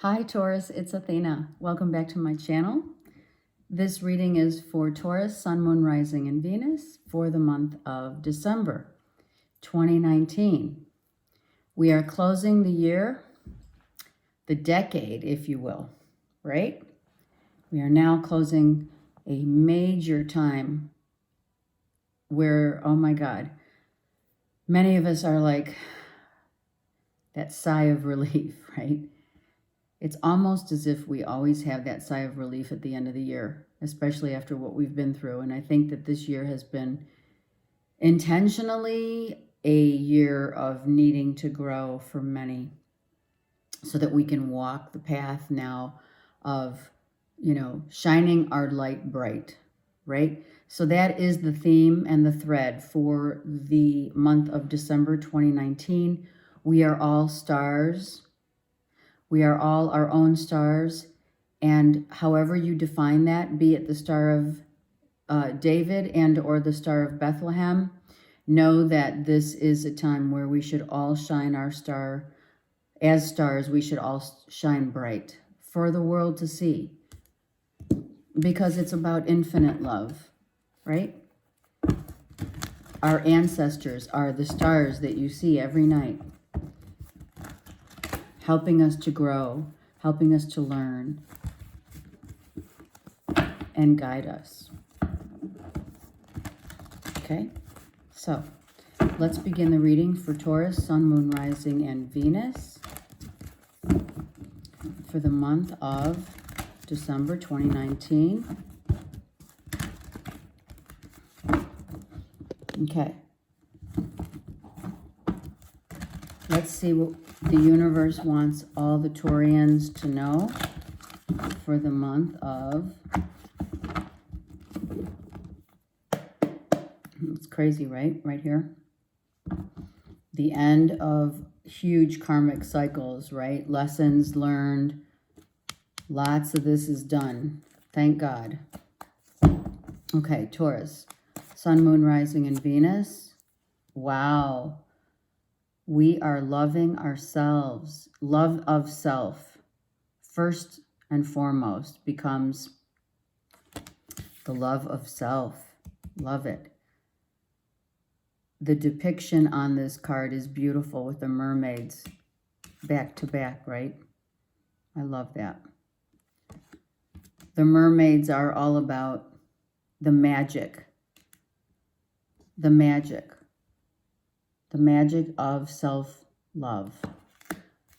Hi Taurus, it's Athena. Welcome back to my channel. This reading is for Taurus, Sun, Moon, Rising, and Venus for the month of December 2019. We are closing the year, the decade, if you will, right? We are now closing a major time where, oh my God, many of us are like that sigh of relief, right? It's almost as if we always have that sigh of relief at the end of the year, especially after what we've been through. And I think that this year has been intentionally a year of needing to grow for many so that we can walk the path now of, shining our light bright, right? So that is the theme and the thread for the month of December 2019. We are all stars. We are all our own stars, and however you define that, be it the Star of David and or the Star of Bethlehem, know that this is a time where we should all shine our star. As stars, we should all shine bright for the world to see, because it's about infinite love, right? Our ancestors are the stars that you see every night, helping us to grow, helping us to learn, and guide us. Okay, so let's begin the reading for Taurus, Sun, Moon, Rising, and Venus for the month of December 2019. Okay. Let's see what the universe wants all the Taurians to know for the month of, it's crazy, right? Right here. The end of huge karmic cycles, right? Lessons learned. Lots of this is done. Thank God. Okay, Taurus. Sun, Moon, Rising, and Venus. Wow. We are loving ourselves. Love of self, first and foremost, becomes the love of self. Love it. The depiction on this card is beautiful with the mermaids back to back, right? I love that. The mermaids are all about the magic. The magic. The magic of self-love.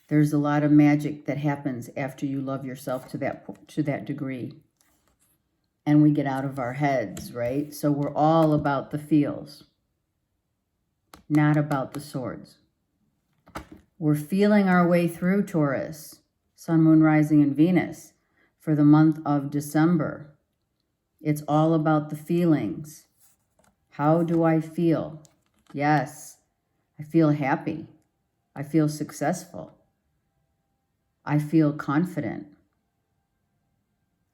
There's a lot of magic that happens after you love yourself to that degree. And we get out of our heads, right? So we're all about the feels, not about the swords. We're feeling our way through, Taurus, Sun, Moon, Rising, and Venus for the month of December. It's all about the feelings. How do I feel? Yes. I feel happy. I feel successful. I feel confident.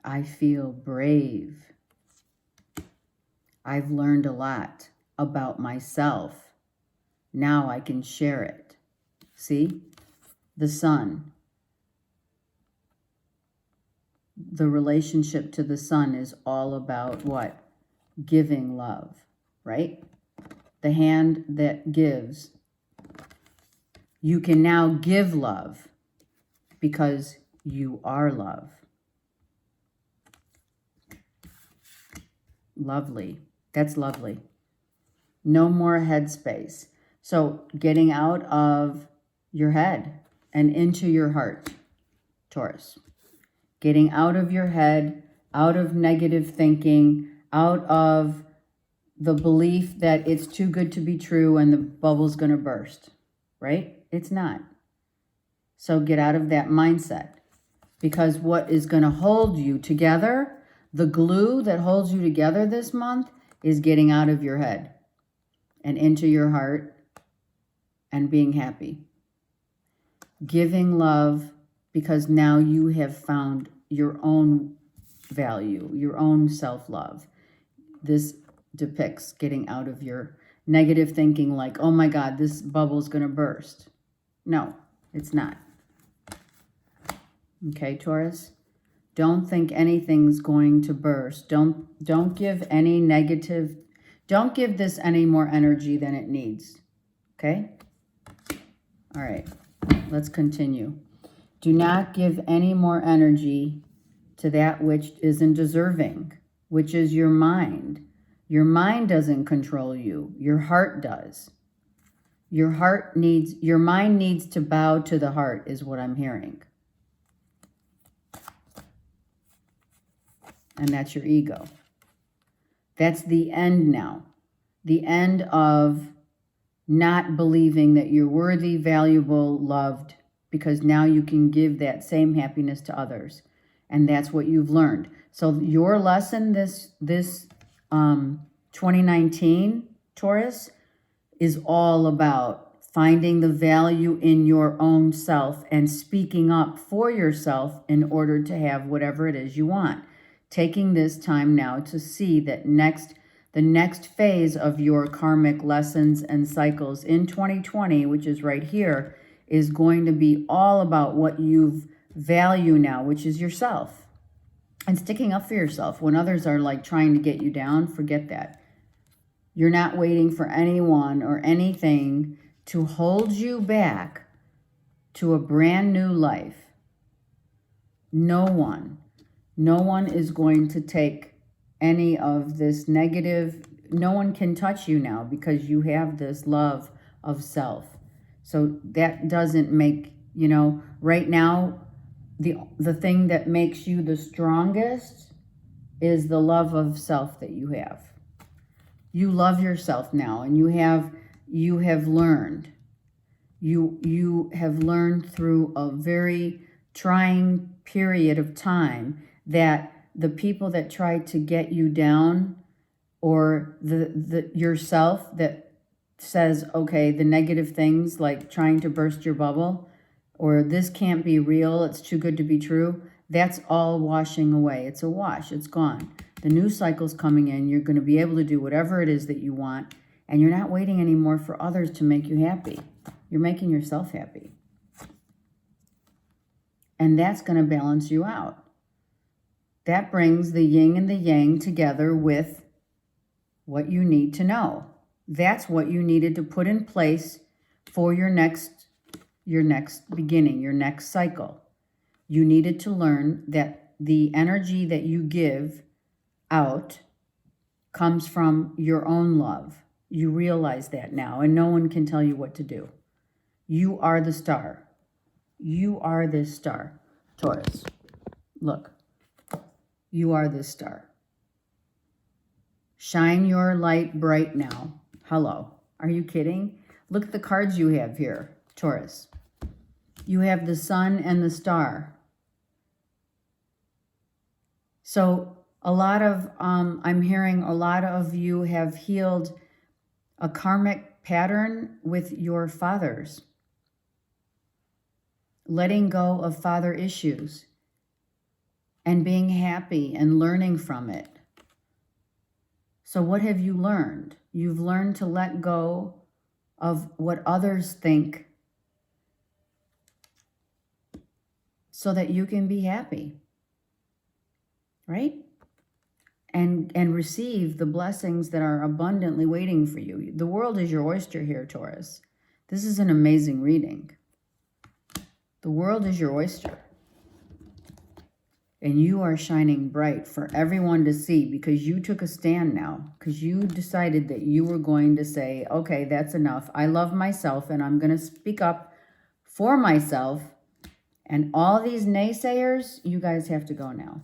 I feel brave. I've learned a lot about myself. Now I can share it. See? The sun. The relationship to the sun is all about what? Giving love, right? The hand that gives. You can now give love because you are love. Lovely. That's lovely. No more headspace. So getting out of your head and into your heart, Taurus. Getting out of your head, out of negative thinking, out of the belief that it's too good to be true and the bubble's going to burst, right? It's not. So get out of that mindset, because what is going to hold you together, the glue that holds you together this month, is getting out of your head and into your heart and being happy. Giving love, because now you have found your own value, your own self-love. This depicts getting out of your negative thinking like, oh my God, this bubble's going to burst. No, it's not. Okay, Taurus? Don't think anything's going to burst. Don't give any negative, don't give this any more energy than it needs. Okay? All right, let's continue. Do not give any more energy to that which isn't deserving, which is your mind. Your mind doesn't control you. Your heart does. Your mind needs to bow to the heart is what I'm hearing. And that's your ego. That's the end now. The end of not believing that you're worthy, valuable, loved, because now you can give that same happiness to others. And that's what you've learned. So your lesson this 2019, Taurus, is all about finding the value in your own self and speaking up for yourself in order to have whatever it is you want. Taking this time now to see that the next phase of your karmic lessons and cycles in 2020, which is right here, is going to be all about what you value now, which is yourself. And sticking up for yourself. When others are like trying to get you down, forget that. You're not waiting for anyone or anything to hold you back to a brand new life. No one is going to take any of this negative. No one can touch you now because you have this love of self. So that doesn't make, right now, the thing that makes you the strongest is the love of self that you have. You love yourself now, and you have learned. You have learned through a very trying period of time that the people that try to get you down, or the yourself that says, okay, the negative things like trying to burst your bubble, or this can't be real, it's too good to be true, that's all washing away. It's a wash, it's gone. The new cycle's coming in. You're going to be able to do whatever it is that you want, and you're not waiting anymore for others to make you happy. You're making yourself happy. And that's going to balance you out. That brings the yin and the yang together with what you need to know. That's what you needed to put in place for your next beginning, your next cycle. You needed to learn that the energy that you give out comes from your own love. You realize that now, and no one can tell you what to do. You are the star. You are this star, Taurus. Look, you are this star. Shine your light bright now. Hello. Are you kidding? Look at the cards you have here, Taurus. You have the sun and the star. So I'm hearing a lot of you have healed a karmic pattern with your fathers. Letting go of father issues and being happy and learning from it. So what have you learned? You've learned to let go of what others think so that you can be happy, right? And receive the blessings that are abundantly waiting for you. The world is your oyster here, Taurus. This is an amazing reading. The world is your oyster. And you are shining bright for everyone to see because you took a stand now. Because you decided that you were going to say, okay, that's enough. I love myself and I'm going to speak up for myself. And all these naysayers, you guys have to go now.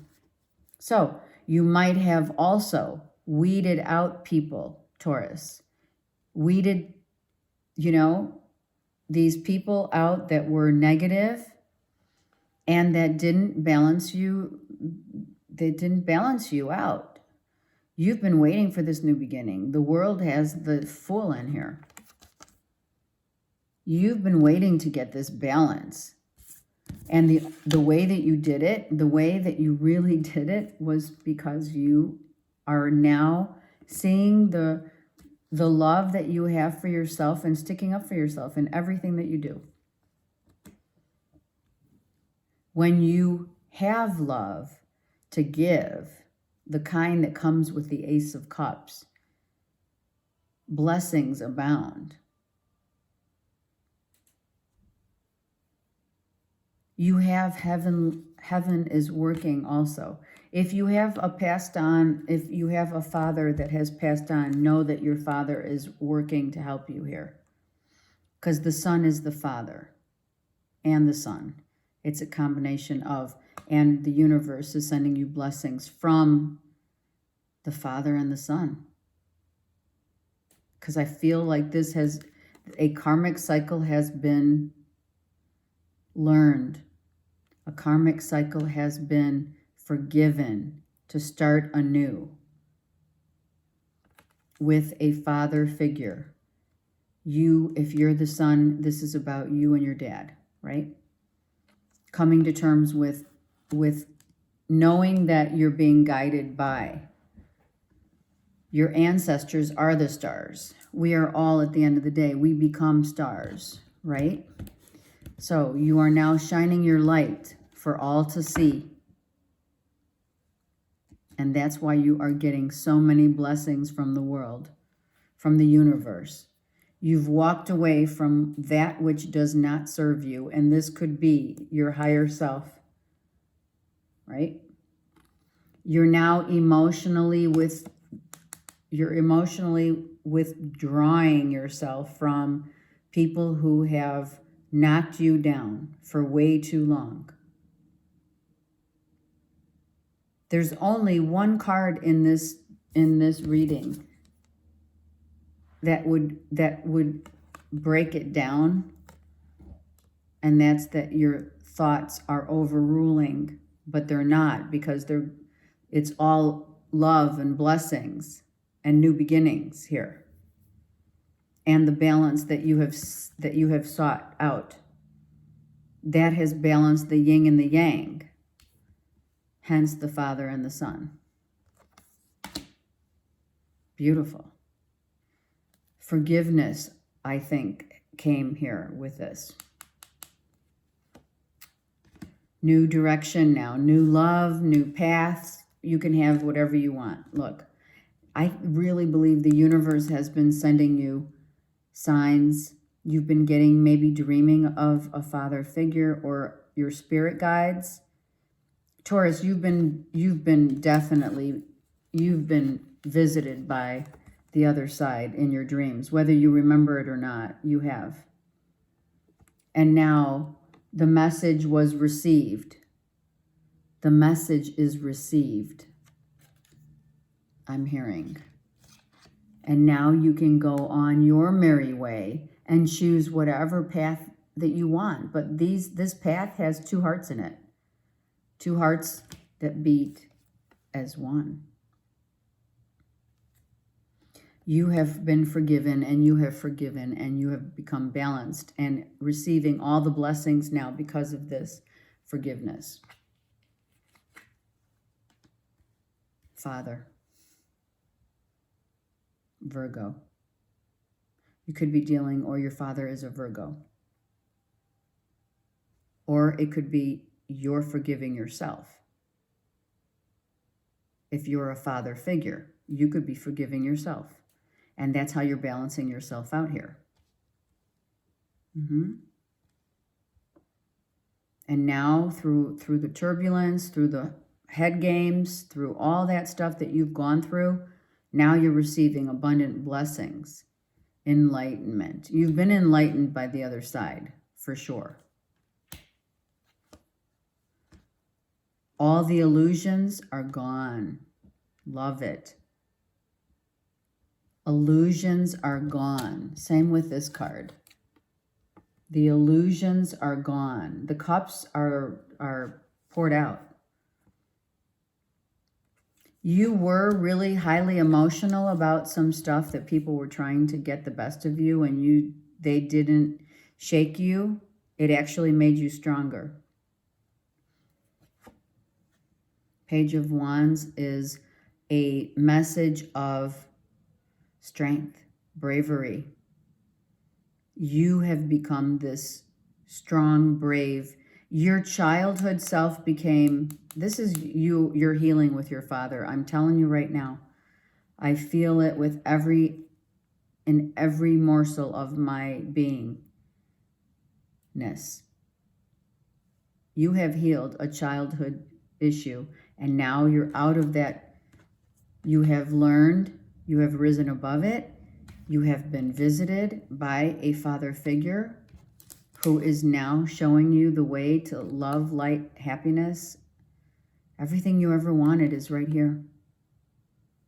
So you might have also weeded out people, Taurus. Weeded, these people out that were negative and that didn't balance you. They didn't balance you out. You've been waiting for this new beginning. The world has the Fool in here. You've been waiting to get this balance. And the way that you did it, the way that you really did it was because you are now seeing the love that you have for yourself and sticking up for yourself in everything that you do. When you have love to give, the kind that comes with the Ace of Cups, blessings abound. You have heaven is working also. If you have a father that has passed on, know that your father is working to help you here. Because the Son is the Father and the Son. It's a combination of, and the universe is sending you blessings from the Father and the Son. Because I feel like a karmic cycle has been learned. A karmic cycle has been forgiven to start anew with a father figure. If you're the son, this is about you and your dad, right? Coming to terms with knowing that you're being guided by your ancestors are the stars. We are all, at the end of the day, we become stars, right? So you are now shining your light for all to see. And that's why you are getting so many blessings from the world, from the universe. You've walked away from that which does not serve you, and this could be your higher self, right? You're now emotionally withdrawing yourself from people who have knocked you down for way too long. There's only one card in this reading that would break it down, and that's that your thoughts are overruling, but they're not, because it's all love and blessings and new beginnings here, and the balance that you have sought out, that has balanced the yin and the yang, hence the Father and the Son. Beautiful. Forgiveness, I think, came here with this. New direction now, new love, new paths. You can have whatever you want. Look, I really believe the universe has been sending you signs. You've been maybe dreaming of a father figure or your spirit guides. Taurus, you've been visited by the other side in your dreams, whether you remember it or not, you have. And now the message was received. The message is received, I'm hearing. And now you can go on your merry way and choose whatever path that you want. But this path has two hearts in it. Two hearts that beat as one. You have been forgiven, and you have forgiven, and you have become balanced and receiving all the blessings now because of this forgiveness. Father. Virgo. You could be dealing, or your father is a Virgo. Or it could be you're forgiving yourself. If you're a father figure, you could be forgiving yourself. And that's how you're balancing yourself out here. And now through the turbulence, through the head games, through all that stuff that you've gone through, now you're receiving abundant blessings, enlightenment. You've been enlightened by the other side, for sure. All the illusions are gone. Love it. Illusions are gone. Same with this card. The illusions are gone. The cups are poured out. You were really highly emotional about some stuff that people were trying to get the best of you, and they didn't shake you. It actually made you stronger. Page of Wands is a message of strength, bravery. You have become this strong, brave, Your childhood self became, this is you, you're healing with your father. I'm telling you right now. I feel it with in every morsel of my beingness. You have healed a childhood issue, and now you're out of that. You have learned, you have risen above it. You have been visited by a father figure who is now showing you the way to love, light, happiness. Everything you ever wanted is right here.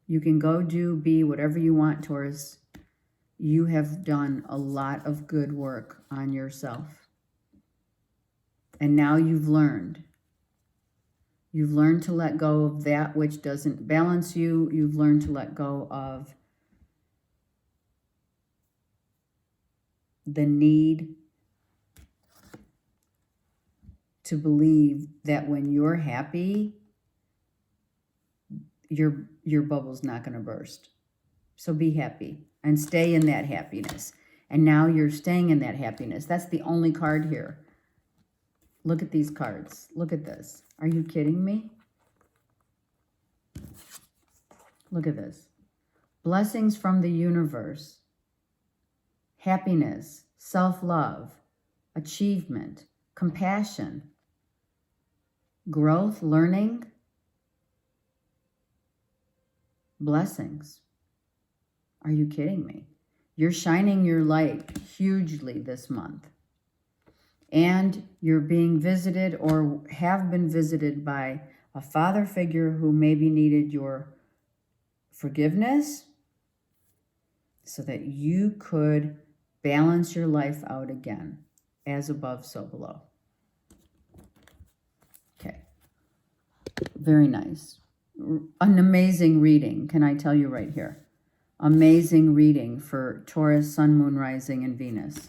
You can go do, be whatever you want, Taurus. You have done a lot of good work on yourself. And now you've learned. You've learned to let go of that which doesn't balance you. You've learned to let go of the need to believe that when you're happy, your bubble's not going to burst. So be happy and stay in that happiness. And now you're staying in that happiness. That's the only card here. Look at these cards. Look at this. Are you kidding me? Look at this. Blessings from the universe. Happiness, self-love, achievement, compassion, growth, learning, blessings. Are you kidding me? You're shining your light hugely this month. And you're being visited or have been visited by a father figure who maybe needed your forgiveness so that you could balance your life out again. As above, so below. Okay. Very nice. An amazing reading, can I tell you right here? Amazing reading for Taurus, Sun, Moon, Rising, and Venus.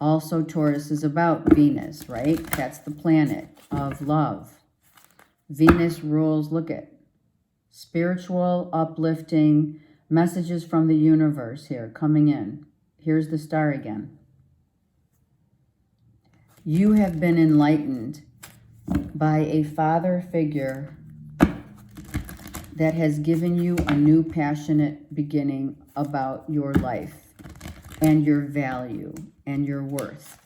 Also, Taurus is about Venus, right? That's the planet of love. Venus rules, look at, spiritual, uplifting, messages from the universe here coming in. Here's the star again. You have been enlightened by a father figure that has given you a new passionate beginning about your life and your value and your worth.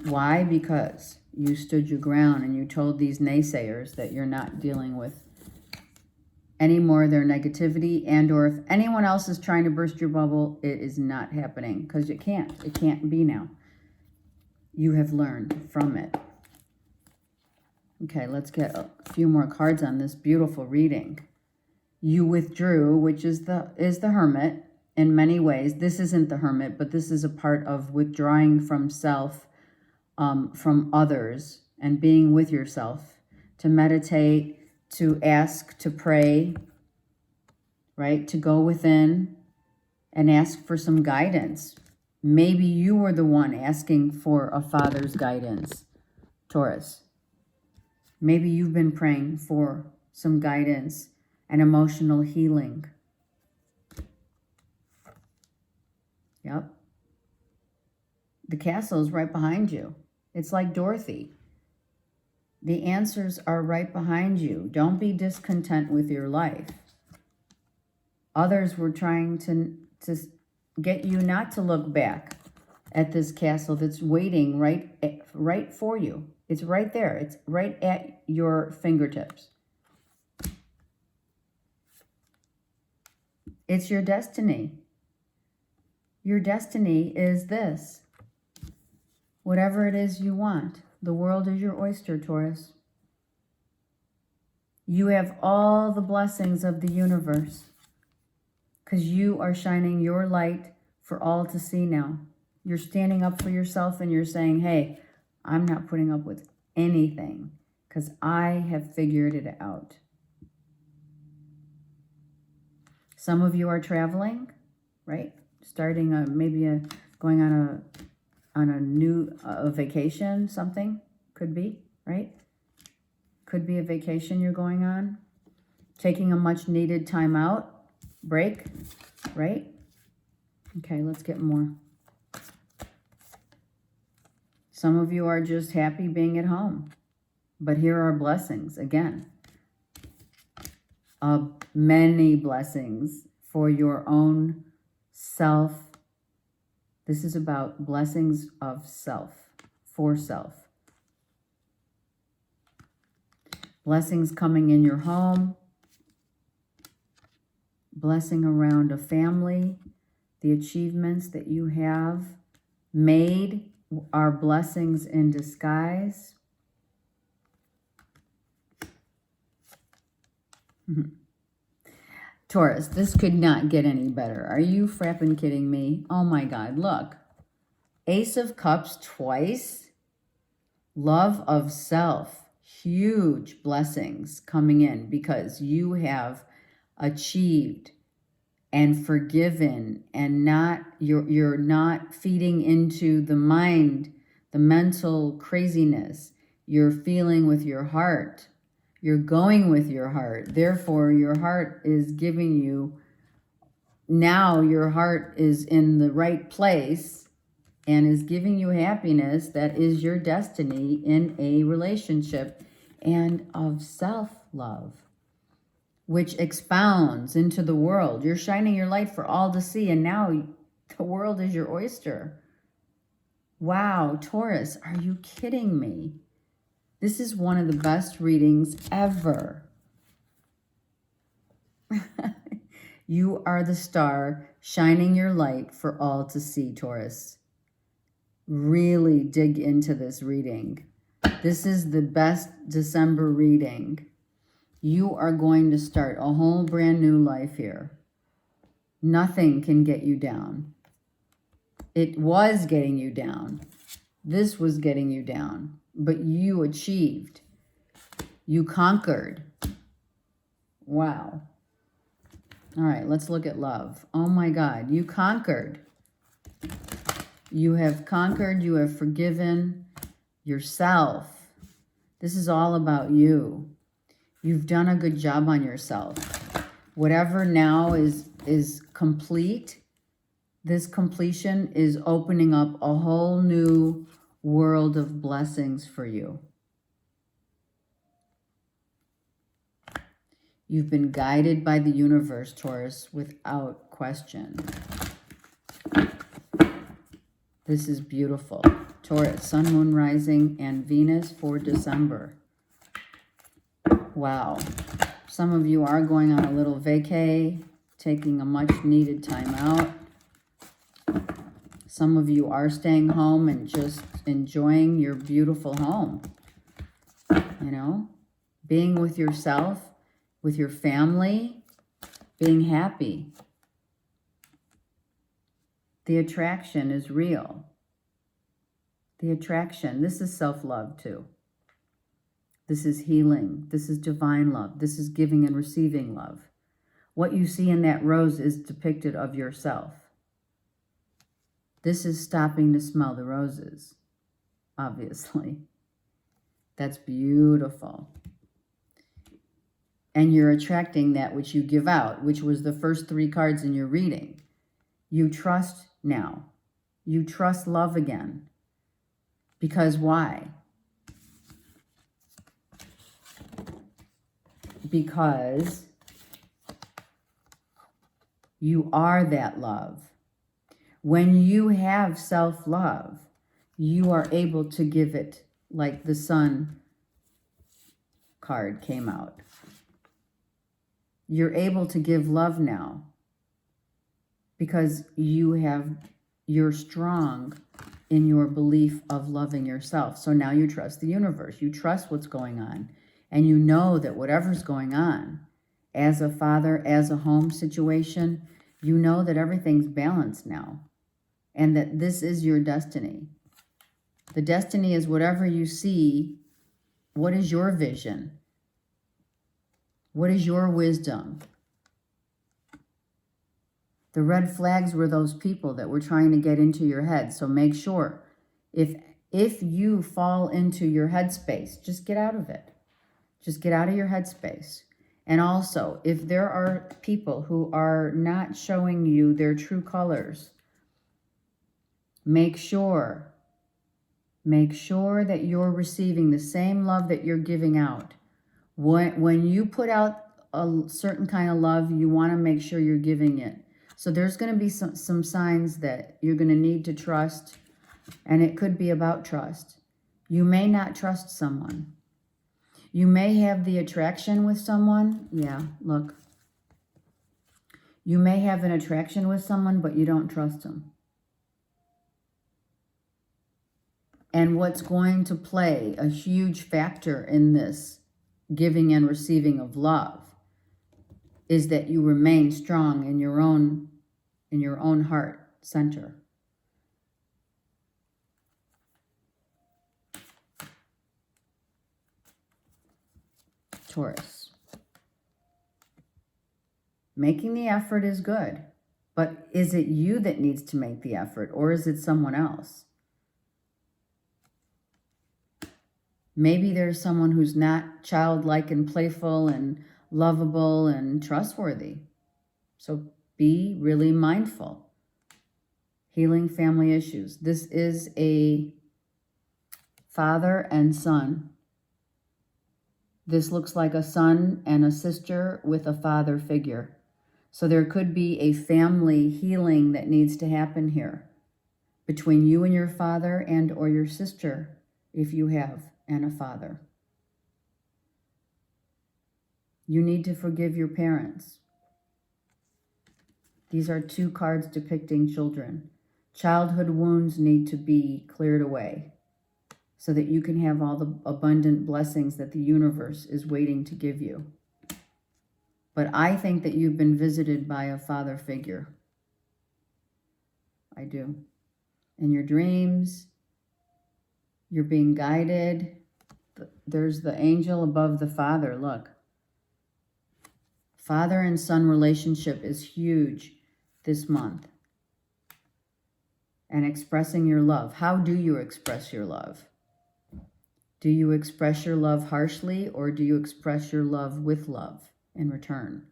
Why? Because you stood your ground and you told these naysayers that you're not dealing with any more of their negativity, and or if anyone else is trying to burst your bubble, it is not happening because it can't. It can't be now. You have learned from it. Okay, let's get a few more cards on this beautiful reading. You withdrew, which is the Hermit in many ways. This isn't the Hermit, but this is a part of withdrawing from self, from others, and being with yourself, to meditate, to ask, to pray, right? To go within and ask for some guidance. Maybe you were the one asking for a father's guidance, Taurus. Maybe you've been praying for some guidance and emotional healing. Yep. The castle is right behind you. It's like Dorothy. The answers are right behind you. Don't be discontent with your life. Others were trying to get you not to look back at this castle that's waiting right for you. It's right there. It's right at your fingertips. It's your destiny. Your destiny is this. Whatever it is you want. The world is your oyster, Taurus. You have all the blessings of the universe because you are shining your light for all to see now. You're standing up for yourself and you're saying, hey, I'm not putting up with anything because I have figured it out. Some of you are traveling, right? Starting going on a new vacation, something could be, right? Could be a vacation you're going on. Taking a much needed time out, break, right? Okay, let's get more. Some of you are just happy being at home. But here are blessings again. Many blessings for your own self. This is about blessings of self, for self. Blessings coming in your home. Blessing around a family. The achievements that you have made are blessings in disguise. Taurus, this could not get any better. Are you frapping kidding me? Oh my God, look. Ace of Cups twice. Love of self. Huge blessings coming in because you have achieved and forgiven, and you're not feeding into the mind, the mental craziness. You're feeling with your heart. You're going with your heart. Therefore, your heart is giving you, now your heart is in the right place and is giving you happiness that is your destiny in a relationship and of self-love, which expounds into the world. You're shining your light for all to see, and now the world is your oyster. Wow, Taurus, are you kidding me? This is one of the best readings ever. You are the star shining your light for all to see, Taurus. Really dig into this reading. This is the best December reading. You are going to start a whole brand new life here. Nothing can get you down. It was getting you down. This was getting you down. But you achieved. You conquered. Wow. All right, let's look at love. Oh my God, you conquered. You have conquered. You have forgiven yourself. This is all about you. You've done a good job on yourself. Whatever now is complete, this completion is opening up a whole new world of blessings for you. You've been guided by the universe, Taurus, without question. This is beautiful. Taurus, Sun, Moon, Rising, and Venus for December. Wow. Some of you are going on a little vacay, taking a much-needed time out. Some of you are staying home and just enjoying your beautiful home. You know, being with yourself, with your family, being happy. The attraction is real. The attraction, this is self-love too. This is healing. This is divine love. This is giving and receiving love. What you see in that rose is depicted of yourself. This is stopping to smell the roses, obviously. That's beautiful. And you're attracting that which you give out, which was the first 3 cards in your reading. You trust now. You trust love again. Because why? Because you are that love. When you have self-love, you are able to give it, like the Sun card came out. You're able to give love now because you're strong in your belief of loving yourself. So now you trust the universe. You trust what's going on. And you know that whatever's going on, as a father, as a home situation, you know that everything's balanced now. And that this is your destiny. The destiny is whatever you see. What is your vision? What is your wisdom? The red flags were those people that were trying to get into your head. So make sure, if you fall into your headspace, just get out of it. Just get out of your headspace. And also, if there are people who are not showing you their true colors, make sure Make sure that you're receiving the same love that you're giving out. When you put out a certain kind of love, you want to make sure you're giving it. So there's going to be some signs that you're going to need to trust, and it could be about trust. You may not trust someone. You may have the attraction with someone. Yeah, look. You may have an attraction with someone, but you don't trust them. And what's going to play a huge factor in this giving and receiving of love is that you remain strong in your own heart center. Taurus. Making the effort is good, but is it you that needs to make the effort, or is it someone else? Maybe there's someone who's not childlike and playful and lovable and trustworthy. So be really mindful. Healing family issues. This is a father and son. This looks like a son and a sister with a father figure. So there could be a family healing that needs to happen here between you and your father and or your sister, if you have, and a father. You need to forgive your parents. These are two cards depicting children. Childhood wounds need to be cleared away so that you can have all the abundant blessings that the universe is waiting to give you. But I think that you've been visited by a father figure. I do. In your dreams, you're being guided. There's the angel above the father, look. Father and son relationship is huge this month. And expressing your love. How do you express your love? Do you express your love harshly, or do you express your love with love in return?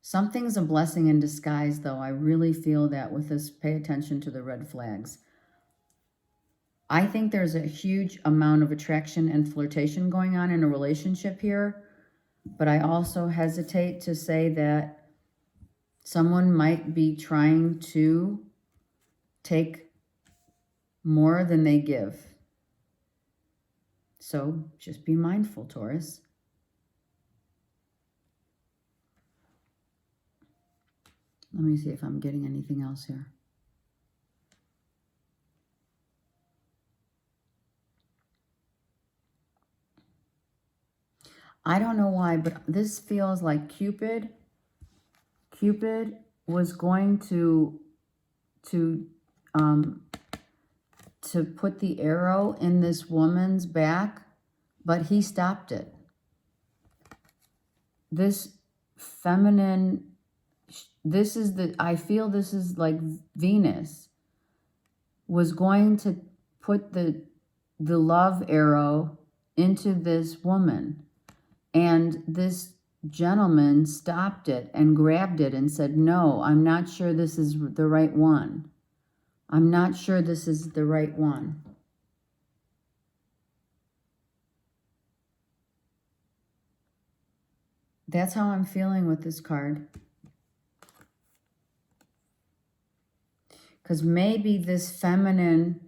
Something's a blessing in disguise, though. I really feel that with this. Pay attention to the red flags. I think there's a huge amount of attraction and flirtation going on in a relationship here, but I also hesitate to say that someone might be trying to take more than they give. So just be mindful, Taurus. Let me see if I'm getting anything else here. I don't know why, but this feels like Cupid was going to put the arrow in this woman's back, but he stopped it. This feminine, I feel this is like Venus was going to put the love arrow into this woman. And this gentleman stopped it and grabbed it and said, no, I'm not sure this is the right one. I'm not sure this is the right one. That's how I'm feeling with this card. Because maybe this feminine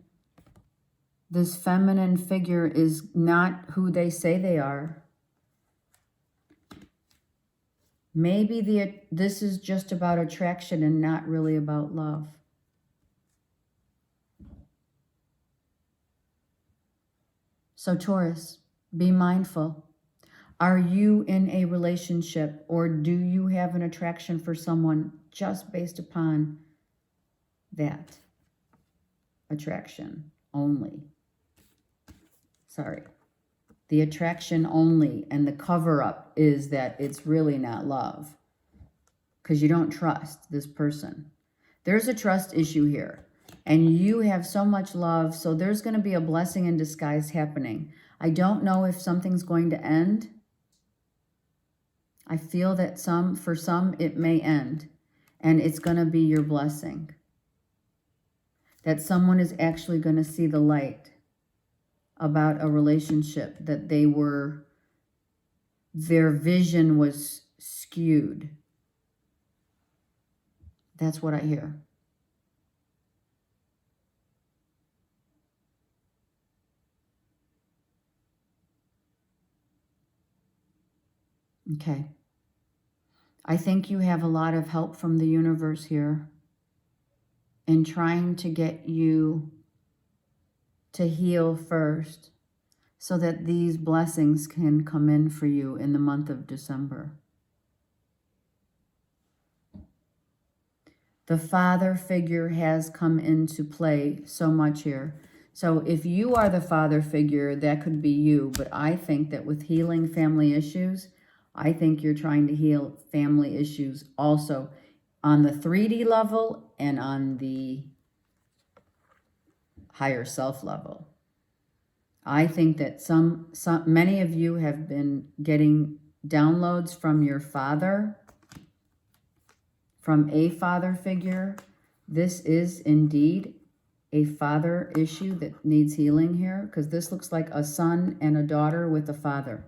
figure is not who they say they are. Maybe this is just about attraction and not really about love. So Taurus, be mindful. Are you in a relationship, or do you have an attraction for someone just based upon that attraction only? Sorry. The attraction only, and the cover-up is that it's really not love because you don't trust this person. There's a trust issue here, and you have so much love, so there's going to be a blessing in disguise happening. I don't know if something's going to end. I feel that for some it may end, and it's going to be your blessing. that someone is actually going to see the light about a relationship that their vision was skewed. That's what I hear. Okay. I think you have a lot of help from the universe here in trying to get you to heal first so that these blessings can come in for you in the month of December. The father figure has come into play so much here. So if you are the father figure, that could be you. But I think that with healing family issues, I think you're trying to heal family issues also on the 3D level and on the higher self level. I think that many of you have been getting downloads from your father, from a father figure. This is indeed a father issue that needs healing here, because this looks like a son and a daughter with a father.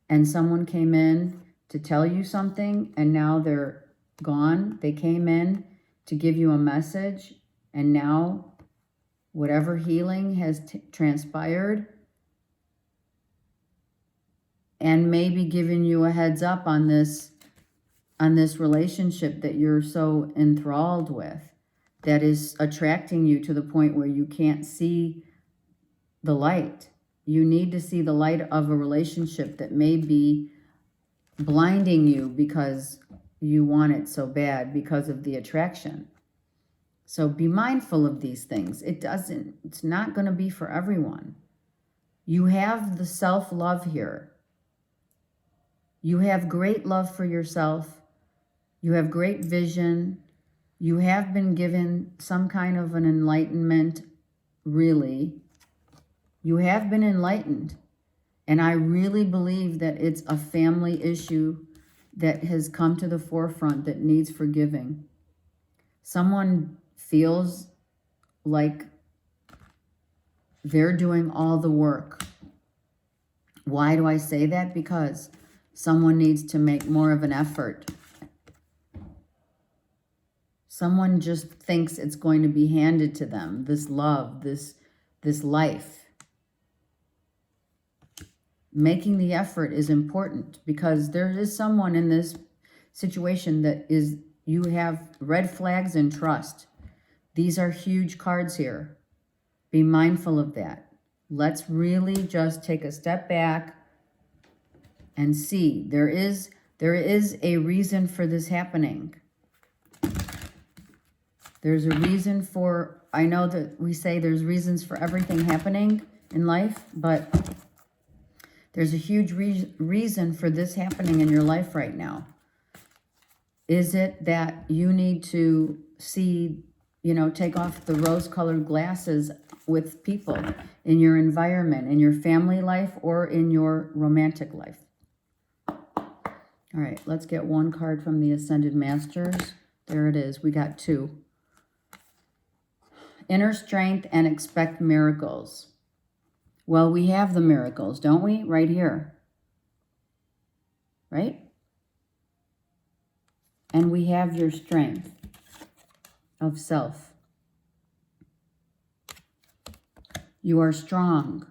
And someone came in to tell you something, and now they're gone. They came in to give you a message, and now whatever healing has transpired, and maybe giving you a heads up on this relationship that you're so enthralled with, that is attracting you to the point where you can't see the light. You need to see the light of a relationship that may be blinding you because you want it so bad because of the attraction. So be mindful of these things. It's not going to be for everyone. You have the self-love here. You have great love for yourself. You have great vision. You have been given some kind of an enlightenment, really. You have been enlightened. And I really believe that it's a family issue that has come to the forefront that needs forgiving. Someone feels like they're doing all the work. Why do I say that? Because someone needs to make more of an effort. Someone just thinks it's going to be handed to them, this love, this life. Making the effort is important, because there is someone in this situation you have red flags and trust. These are huge cards here. Be mindful of that. Let's really just take a step back and see. There is a reason for this happening. There's a reason for, I know that we say there's reasons for everything happening in life, but there's a huge reason for this happening in your life right now. Is it that you need to see, take off the rose-colored glasses with people in your environment, in your family life, or in your romantic life? All right, let's get one card from the Ascended Masters. There it is. We got two. Inner strength and expect miracles. Well, we have the miracles, don't we? Right here. Right? And we have your strength of self. You are strong.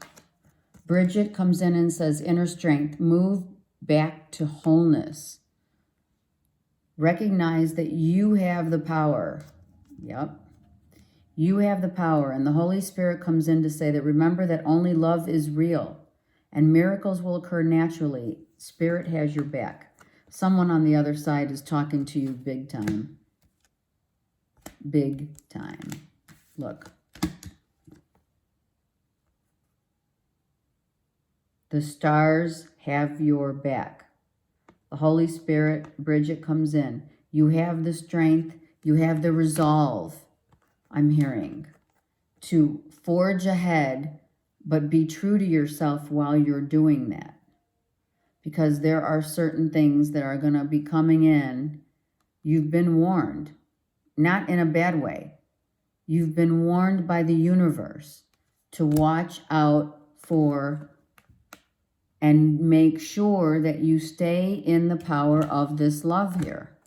Bridget comes in and says, inner strength, move back to wholeness. Recognize that you have the power. Yep. You have the power. And the Holy Spirit comes in to say that remember that only love is real and miracles will occur naturally. Spirit has your back. Someone on the other side is talking to you big time. Big time. Look. The stars have your back. The Holy Spirit, Bridget, comes in. You have the strength. You have the resolve, I'm hearing, to forge ahead, but be true to yourself while you're doing that. Because there are certain things that are going to be coming in. You've been warned. Not in a bad way. You've been warned by the universe to watch out for and make sure that you stay in the power of this love here.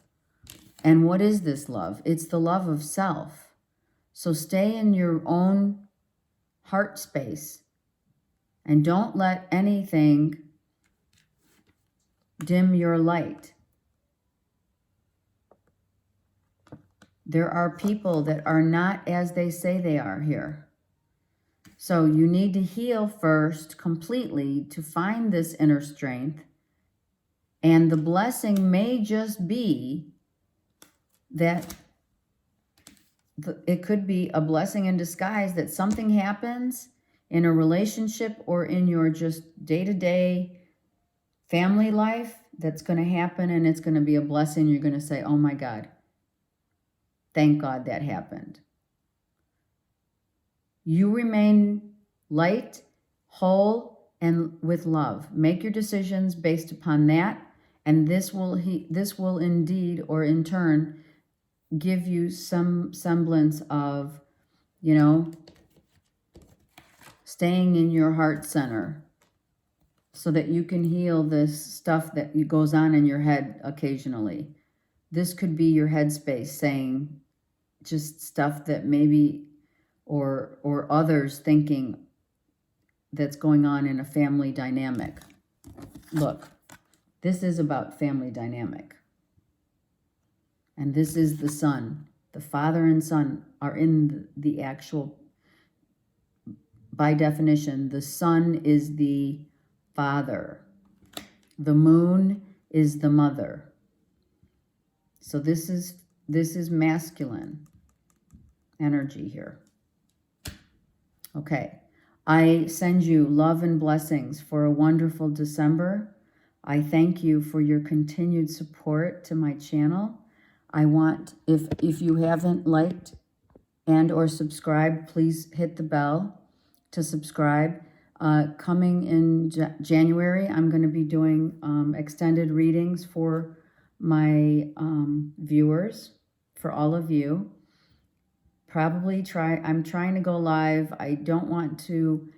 And what is this love? It's the love of self. So stay in your own heart space and don't let anything dim your light. There are people that are not as they say they are here. So you need to heal first completely to find this inner strength. And the blessing may just be that it could be a blessing in disguise that something happens in a relationship or in your just day-to-day family life that's going to happen, and it's going to be a blessing. You're going to say, oh my God, thank God that happened. You remain light, whole, and with love. Make your decisions based upon that, and this will indeed, or in turn, give you some semblance of, you know, staying in your heart center so that you can heal this stuff that goes on in your head occasionally. This could be your headspace saying just stuff that maybe, or others thinking that's going on in a family dynamic. Look, this is about family dynamic. And this is the son. The father and son are in the actual, by definition, the sun is the father. The moon is the mother. So this is masculine energy here. Okay. I send you love and blessings for a wonderful December. I thank you for your continued support to my channel. I want, if you haven't liked and or subscribed, please hit the bell to subscribe. Coming in January, I'm going to be doing extended readings for my viewers, for all of you. I'm trying to go live. I don't want to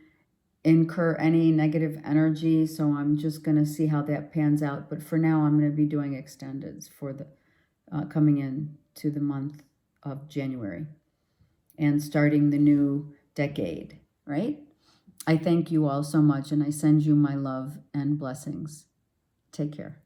incur any negative energy, so I'm just going to see how that pans out. But for now, I'm going to be doing extendeds for the coming in to the month of January and starting the new decade, right? I thank you all so much, and I send you my love and blessings. Take care.